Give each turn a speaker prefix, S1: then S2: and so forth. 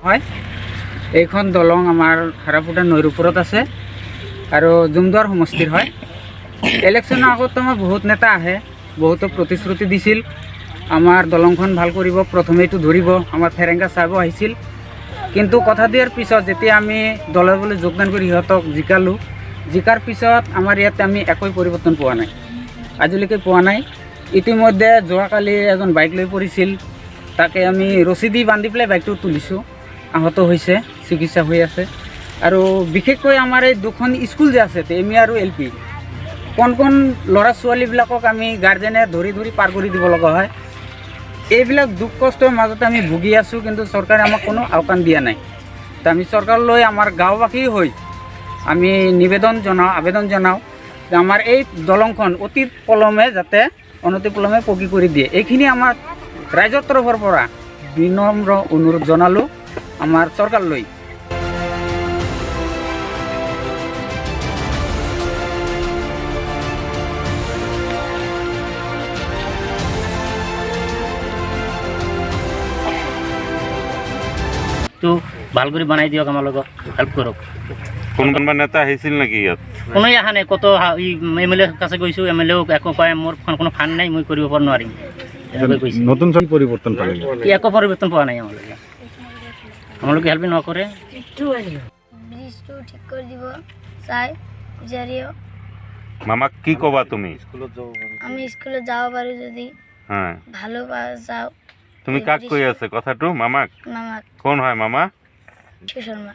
S1: হয় এইখন দলং আমাৰ হাৰাফুটা নৈৰ ওপৰত আছে আৰু জুমদুৱাৰ সমষ্টিৰ হয়। ইলেকশ্যনৰ আগত আমাৰ বহুত নেতা আহে, বহুতো প্ৰতিশ্ৰুতি দিছিল আমাৰ দলংখন ভাল কৰিব, প্ৰথমেইটো ধৰিব, আমাৰ ফেৰেংগা চাব আহিছিল। কিন্তু কথা দিয়াৰ পিছত যেতিয়া আমি দলৰ বুলি যোগদান কৰি সিহঁতক জিকাৰ পিছত আমাৰ ইয়াতে আমি একোই পৰিৱৰ্তন পোৱা নাই, আজিলৈকে পোৱা নাই। ইতিমধ্যে যোৱাকালি এজন বাইক লৈ পৰিছিল, তাকে আমি ৰছী দি বান্ধি পেলাই বাইকটো তুলিছোঁ, আহত হৈছে, চিকিৎসা হৈ আছে। আৰু বিশেষকৈ আমাৰ এই দুখন স্কুল যে আছে এম ই আৰু এল পি, কোন ল'ৰা ছোৱালীবিলাকক আমি গাৰ্জেনে ধৰি পাৰ কৰি দিব লগা হয়। এইবিলাক দুখ কষ্টৰ মাজতে আমি ভুগি আছোঁ, কিন্তু চৰকাৰে আমাক কোনো আওকাণ দিয়া নাই। তো আমি চৰকাৰলৈ আমাৰ গাঁওবাসী হৈ আমি আবেদন জনাওঁ যে আমাৰ এই দলংখন অতি পলমে যাতে অনতিপলমে পকী কৰি দিয়ে। এইখিনি আমাৰ ৰাইজৰ তৰফৰ পৰা বিনম্ৰ অনুৰোধ জনালোঁ আমাৰ চৰকাৰলৈ।
S2: তো ভাল করে বানাই দিয়ক, আমার লগত হেল্প করক।
S3: কোনোবা নেতা আহিছিল নাকি ইয়াত?
S2: কোনোই অহা নাই, কত এম এল এর কাছে গৈছোঁ, এম এল এও একো কয় মোৰ কোনো ফাণ্ড নাই, মই কৰিব নোৱাৰিম এনেকৈ কৈছে।
S4: নতুন পৰিৱৰ্তন পালে
S2: একো পৰিৱৰ্তন পোৱা নাই আমালোকে হেল্প নকৰে।
S5: ব্রিজটো ঠিক করে দিব চাই বিচারিও।
S3: মামাক কি কবা তুমি?
S5: আমি স্কুলে যাব পারি যদি,
S3: হ্যাঁ
S5: ভালো যাও।
S3: তুমি কাক কৈ আছে কথাটো? মামাক?
S5: মামাক।
S3: কোন হয় মামা?
S5: শর্মা।